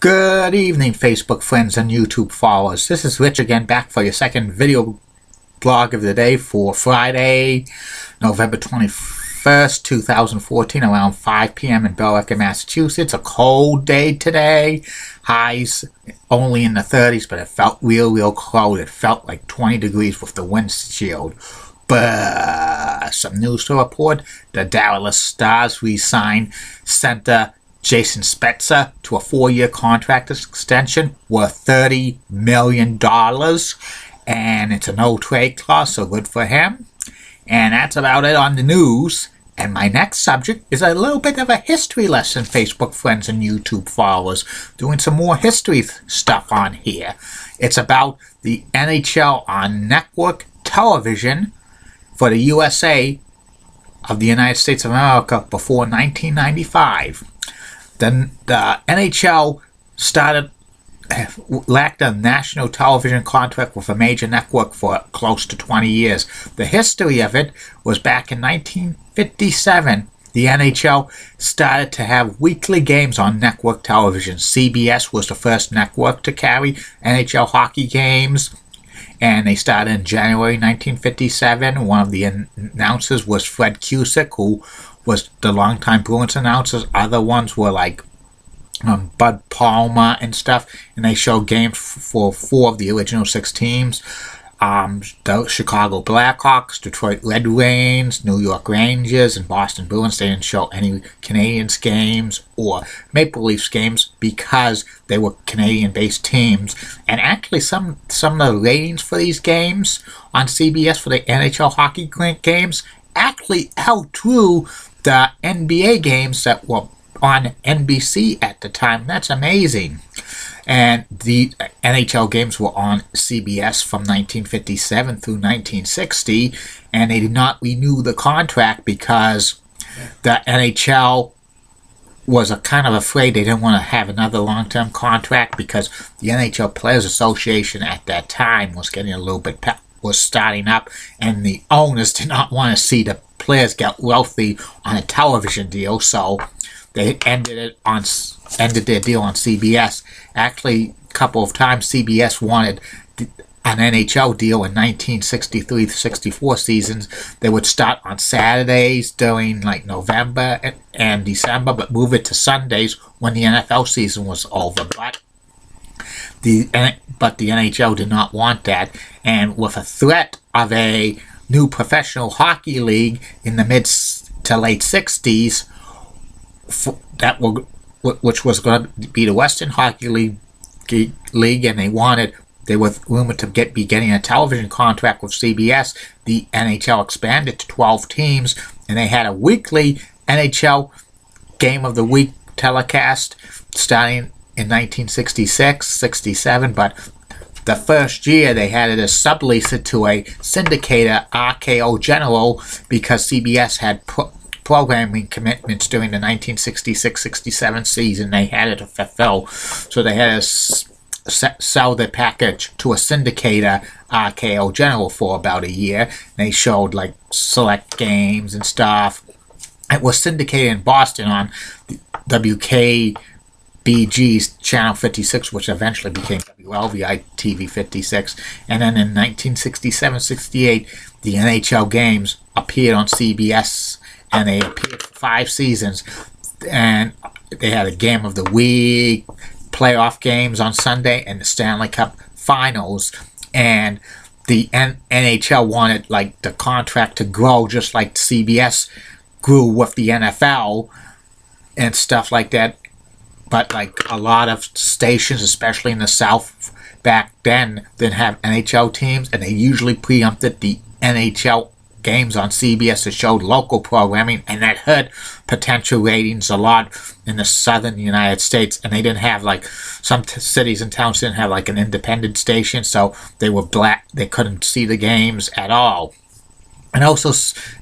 Good evening, Facebook friends and YouTube followers. This is Rich again, back for your second video blog of the day for Friday, November 21st, 2014, around 5 p.m. in Billerica, Massachusetts. A cold day today. Highs only in the 30s, but it felt real cold. It felt like 20 degrees with the windshield. But some news to report. The Dallas Stars re-signed center Jason Spezza to a 4-year contract extension worth $30 million. And it's a no-trade clause, so good for him. And that's about it on the news. And my next subject is a little bit of a history lesson, Facebook friends and YouTube followers. Doing some more history stuff on here. It's about the NHL on network television for the USA of the United States of America before 1995. Then the NHL lacked a national television contract with a major network for close to 20 years. The history of it was back in 1957. The NHL started to have weekly games on network television. CBS was the first network to carry NHL hockey games, and they started in January 1957. One of the announcers was Fred Cusick, who was the longtime Bruins announcers. Other ones were like Bud Palmer and stuff, and they showed games for 4 of the original 6 teams. The Chicago Blackhawks, Detroit Red Wings, New York Rangers, and Boston Bruins. They didn't show any Canadiens games or Maple Leafs games because they were Canadian-based teams. And actually, some of the ratings for these games on CBS for the NHL hockey games actually outdrew the NBA games that were on NBC at the time. That's amazing. And the NHL games were on CBS from 1957 through 1960, and they did not renew the contract because the NHL was kind of afraid. They didn't want to have another long-term contract because the NHL Players Association at that time was getting a little bit was starting up, and the owners did not want to see the players get wealthy on a television deal, so they ended their deal on CBS. Actually, a couple of times CBS wanted an NHL deal in 1963-64 seasons. They would start on Saturdays during like November and December, but move it to Sundays when the NFL season was over. But the NHL did not want that, and with a threat of a new professional hockey league in the mid to late 60s, which was going to be the Western Hockey League, and they were rumored to be getting a television contract with CBS. The NHL expanded to 12 teams, and they had a weekly NHL Game of the Week telecast starting in 1966-67, but the first year they had to sublease it to a syndicator, RKO General, because CBS had programming commitments during the 1966-67 season they had to fulfill. So they had to sell their package to a syndicator, RKO General, for about a year. They showed like select games and stuff. It was syndicated in Boston on WKBG's Channel 56, which eventually became WLVI TV 56. And then in 1967-68, the NHL games appeared on CBS, and they appeared for 5 seasons. And they had a Game of the Week, playoff games on Sunday, and the Stanley Cup Finals. And the NHL wanted like the contract to grow just like CBS grew with the NFL and stuff like that. But like a lot of stations, especially in the South back then, didn't have NHL teams, and they usually preempted the NHL games on CBS that showed local programming, and that hurt potential ratings a lot in the southern United States. And they didn't have like some cities and towns didn't have like an independent station, so they were black. They couldn't see the games at all. And also,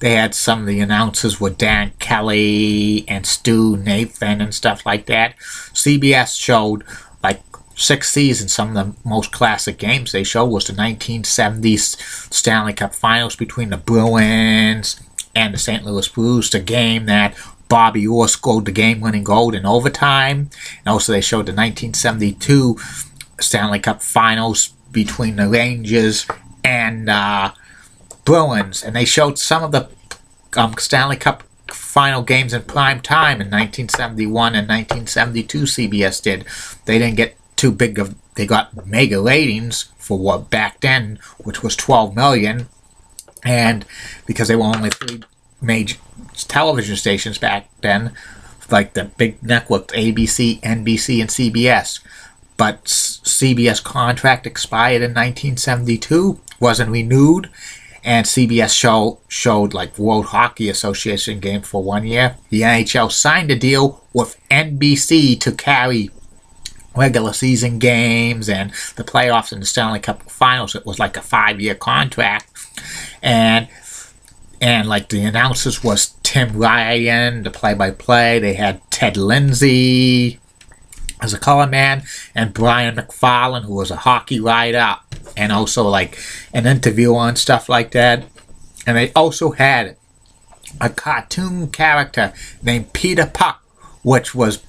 they had some of the announcers were Dan Kelly and Stu Nathan and stuff like that. CBS showed like 6 seasons. Some of the most classic games they showed was the 1970s Stanley Cup Finals between the Bruins and the St. Louis Blues, the game that Bobby Orr scored the game-winning goal in overtime. And also they showed the 1972 Stanley Cup Finals between the Rangers and Bruins. And they showed some of the Stanley Cup final games in prime time in 1971 and 1972. CBS did. They didn't get too big of. They got mega ratings for what back then, which was 12 million, and because they were only 3 major television stations back then, like the big networks ABC, NBC, and CBS. But CBS contract expired in 1972, wasn't renewed. And CBS showed like World Hockey Association game for 1 year. The NHL signed a deal with NBC to carry regular season games and the playoffs and the Stanley Cup Finals. It was like a 5-year contract. And like the announcers was Tim Ryan, the play-by-play. They had Ted Lindsay as a color man, and Brian McFarlane, who was a hockey writer, and also like an interviewer and stuff like that. And they also had a cartoon character named Peter Puck, which was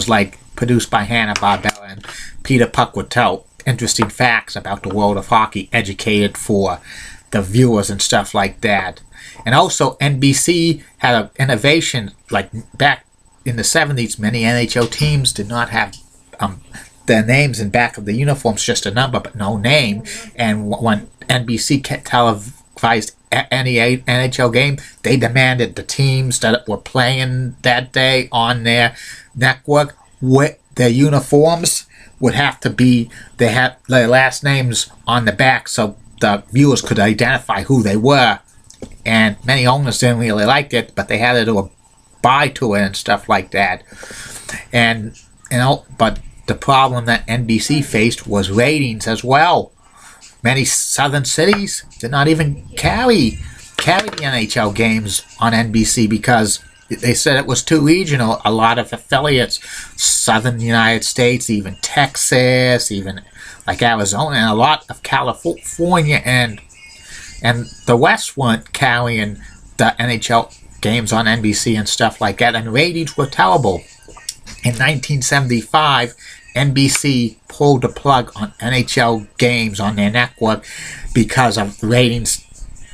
like produced by Hanna-Barbera, and Peter Puck would tell interesting facts about the world of hockey, educated for the viewers and stuff like that. And also NBC had an innovation, like back in the 70s, many NHL teams did not have their names in back of the uniforms, just a number but no name. And when NBC televised any NHL game, they demanded the teams that were playing that day on their network with their uniforms would have to be, they had their last names on the back so the viewers could identify who they were. And many owners didn't really like it, but they had to do a buy to it and stuff like that. And but the problem that NBC faced was ratings as well. Many southern cities did not even carry the NHL games on NBC because they said it was too regional. A lot of affiliates, southern United States, even Texas, even like Arizona, and a lot of California and the West weren't carrying the NHL games on NBC and stuff like that, and ratings were terrible. In 1975, NBC pulled the plug on NHL games on their network because of ratings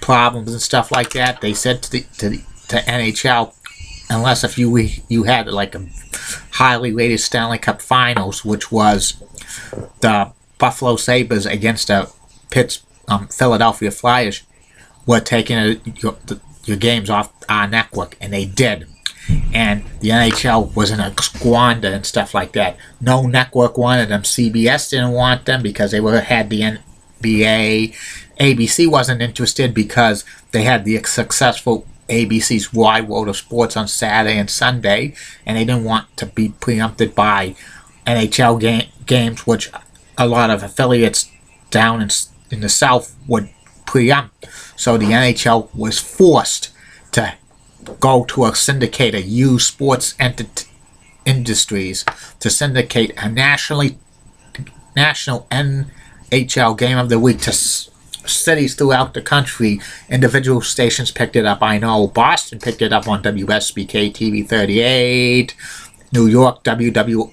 problems and stuff like that. They said to NHL, unless if you had like a highly rated Stanley Cup Finals, which was the Buffalo Sabres against the Philadelphia Flyers, were taking your games off our network, and they did. And the NHL was in a squander and stuff like that. No network wanted them. CBS didn't want them because they had the NBA. ABC wasn't interested because they had the successful ABC's Wide World of Sports on Saturday and Sunday, and they didn't want to be preempted by NHL games, which a lot of affiliates down in the South would preempt. So the NHL was forced to go to a syndicator, use sports industries to syndicate a national NHL game of the week to cities throughout the country. Individual stations picked it up. I know Boston picked it up on WSBK TV 38, New York WWOR,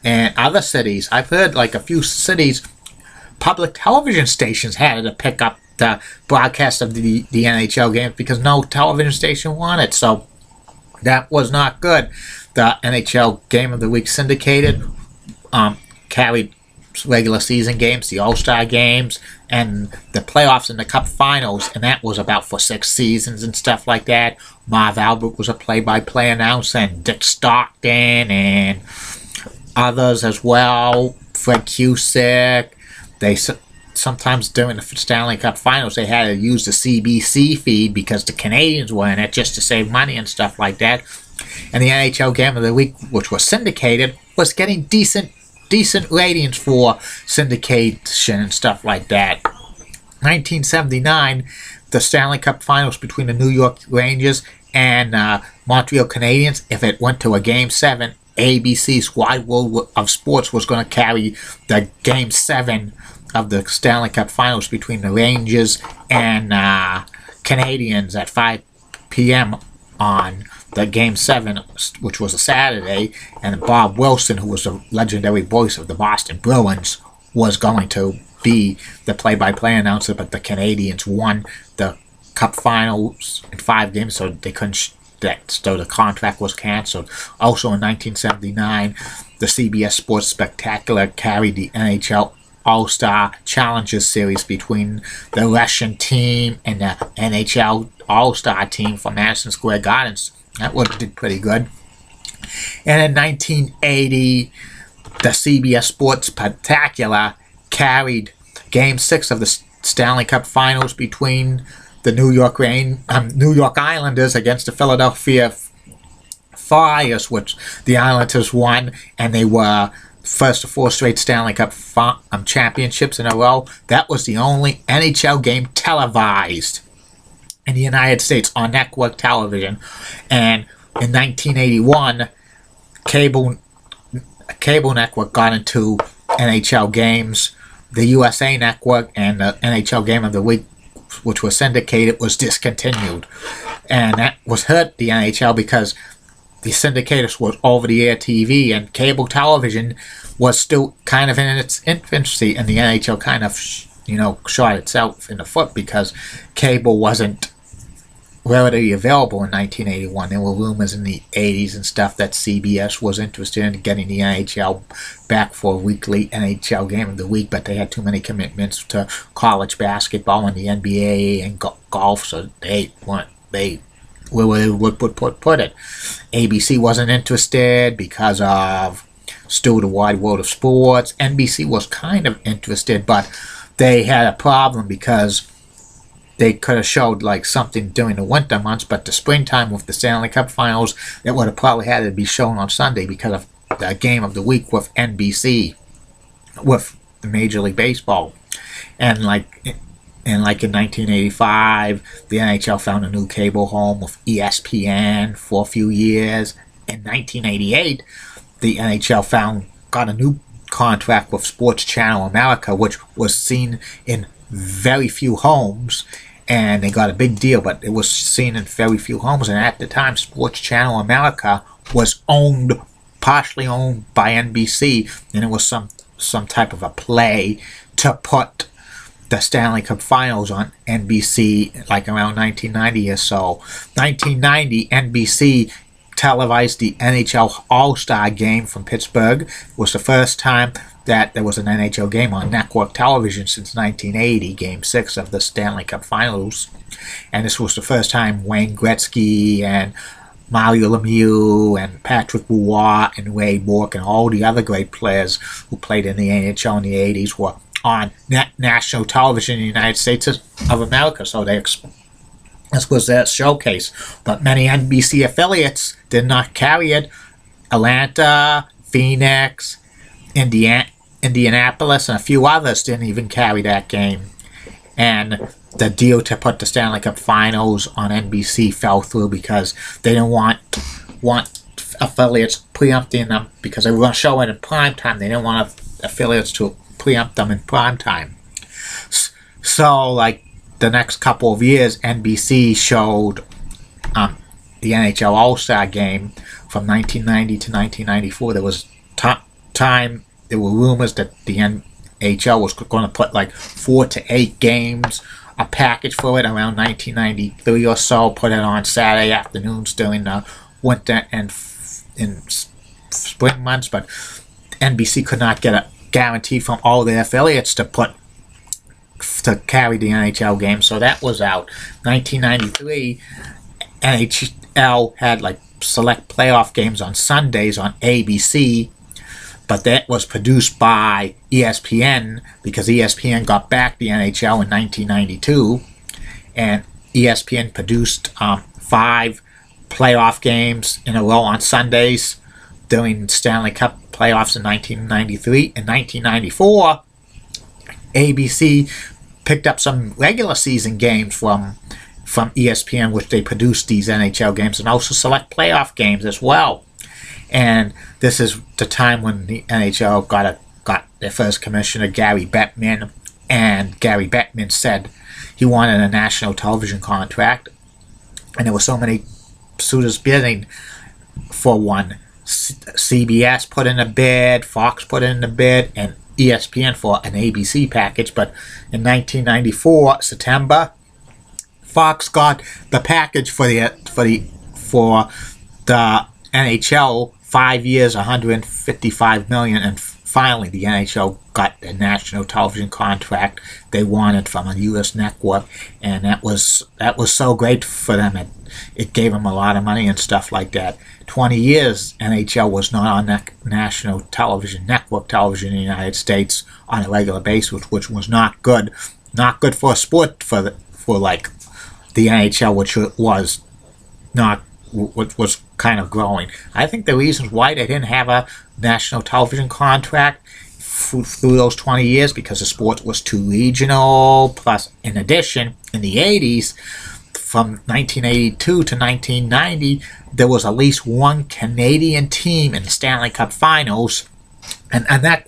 and other cities. I've heard like a few cities, public television stations had to pick up the broadcast of the NHL games because no television station wanted. So that was not good. The NHL Game of the Week syndicated carried regular season games, the All-Star games, and the playoffs and the Cup Finals, and that was about for 6 seasons and stuff like that. Marv Albert was a play-by-play announcer, and Dick Stockton, and others as well. Fred Cusick. They sometimes during the Stanley Cup Finals, they had to use the CBC feed because the Canadians were in it just to save money and stuff like that. And the NHL Game of the Week, which was syndicated, was getting decent ratings for syndication and stuff like that. 1979, the Stanley Cup Finals between the New York Rangers and Montreal Canadiens, if it went to a Game 7, ABC's Wide World of Sports was going to carry the Game 7 of the Stanley Cup Finals between the Rangers and Canadiens at 5 p.m. on the Game 7, which was a Saturday, and Bob Wilson, who was the legendary voice of the Boston Bruins, was going to be the play-by-play announcer, but the Canadians won the Cup Finals in 5 games, so they couldn't. So the contract was canceled. Also in 1979, the CBS Sports Spectacular carried the NHL All-Star Challengers Series between the Russian team and the NHL All-Star team from Madison Square Gardens. That one did pretty good. And in 1980, the CBS Sports Spectacular carried Game 6 of the Stanley Cup Finals between the New York Islanders against the Philadelphia Flyers, which the Islanders won, and they were first of 4 straight Stanley Cup championships in a row. That was the only NHL game televised in the United States on network television. And in 1981, cable network got into NHL games. The USA Network and the NHL Game of the Week, which was syndicated, was discontinued. And that was hurt the NHL because the syndication was over-the-air TV, and cable television was still kind of in its infancy, and the NHL kind of, shot itself in the foot because cable wasn't readily available in 1981. There were rumors in the 80s and stuff that CBS was interested in getting the NHL back for a weekly NHL Game of the Week, but they had too many commitments to college basketball and the NBA and golf, so they weren't. Where would put it. ABC wasn't interested because of Still the Wide World of Sports. NBC was kind of interested, but they had a problem because they could have showed like something during the winter months, but the springtime with the Stanley Cup Finals, it would have probably had to be shown on Sunday because of the Game of the Week with NBC, with the Major League Baseball. And like in 1985, the NHL found a new cable home with ESPN for a few years. In 1988, the NHL got a new contract with Sports Channel America, which was seen in very few homes, and they got a big deal, but it was seen in very few homes. And at the time, Sports Channel America was partially owned by NBC, and it was some type of a play to put the Stanley Cup Finals on NBC, like around 1990 or so. 1990, NBC televised the NHL All-Star Game from Pittsburgh. It was the first time that there was an NHL game on network television since 1980, Game 6 of the Stanley Cup Finals. And this was the first time Wayne Gretzky and Mario Lemieux and Patrick Roy and Ray Bourque and all the other great players who played in the NHL in the 80s were on national television in the United States of America. So this was their showcase. But many NBC affiliates did not carry it. Atlanta, Phoenix, Indianapolis, and a few others didn't even carry that game. And the deal to put the Stanley Cup Finals on NBC fell through because they didn't want affiliates preempting them because they were going to show it in prime time. They didn't want affiliates to preempt them in prime time. So, like, the next couple of years, NBC showed the NHL All-Star Game from 1990 to 1994. There was time. There were rumors that the NHL was going to put like 4 to 8 games, a package for it around 1993 or so, put it on Saturday afternoons during the winter and in spring months, but NBC could not get a guarantee from all their affiliates to carry the NHL game, so that was out. 1993, NHL had like select playoff games on Sundays on ABC, but that was produced by ESPN because ESPN got back the NHL in 1992, and ESPN produced 5 playoff games in a row on Sundays during Stanley Cup playoffs in 1993. In 1994, ABC picked up some regular season games from ESPN, which they produced these NHL games, and also select playoff games as well. And this is the time when the NHL got their first commissioner, Gary Bettman, and Gary Bettman said he wanted a national television contract, and there were so many suitors bidding for one. CBS put in a bid, Fox put in a bid, and ESPN for an ABC package. But in 1994 September, Fox got the package for the NHL, 5 years, $155 million, and finally the NHL got the national television contract they wanted from a U.S. network, and that was so great for them. It gave them a lot of money and stuff like that. 20 years NHL was not on national television, network television in the United States on a regular basis, which was not good for a sport for like the NHL, which was kind of growing. I think the reasons why they didn't have a national television contract through those 20 years because the sport was too regional. Plus, in addition, in the 80s, from 1982 to 1990, there was at least one Canadian team in the Stanley Cup Finals, and a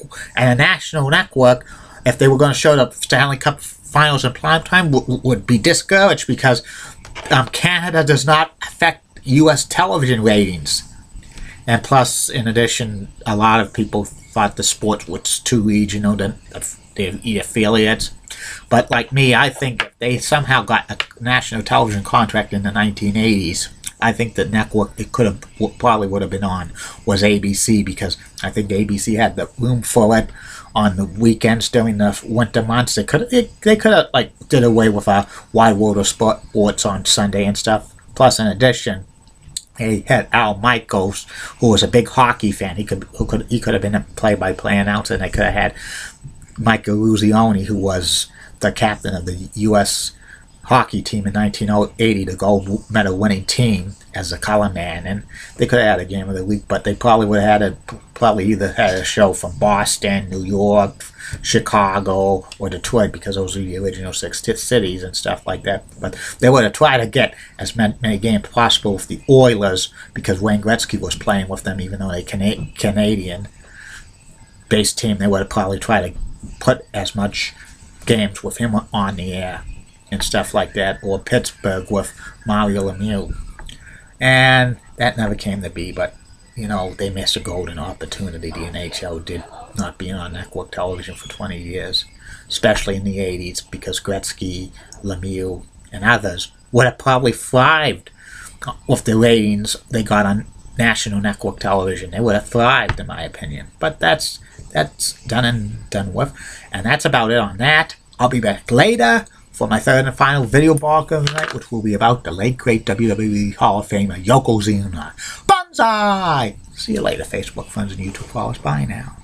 national network, if they were going to show the Stanley Cup Finals in primetime, would be discouraged because Canada does not affect U.S. television ratings. And plus, in addition, a lot of people thought the sport was too regional, the affiliates. But like me, I think if they somehow got a national television contract in the 1980s, I think the network it probably would have been on was ABC, because I think ABC had the room for it on the weekends during the winter months. They could have like did away with a Wide World of Sports on Sunday and stuff. Plus, in addition, they had Al Michaels, who was a big hockey fan. He could have been a play-by-play announcer, and they could have had Mike Eruzione, who was the captain of the U.S. hockey team in 1980, the gold medal winning team, as a color man, and they could have had a game of the week, but they probably would have had either had a show from Boston, New York, Chicago, or Detroit, because those are the original 6 cities and stuff like that. But they would have tried to get as many games possible with the Oilers, because Wayne Gretzky was playing with them, even though they're Canadian-based team. They would have probably tried to put as much games with him on the air and stuff like that, or Pittsburgh with Mario Lemieux. And that never came to be, but, they missed a golden opportunity. The NHL did not be on network television for 20 years, especially in the 80s, because Gretzky, Lemieux, and others would have probably thrived with the ratings they got on national network television. They would have thrived, in my opinion. But that's done and done with. And that's about it on that. I'll be back later for my third and final video blog of the night, which will be about the late great WWE Hall of Famer Yokozuna. Banzai! See you later, Facebook friends and YouTube followers. Bye now.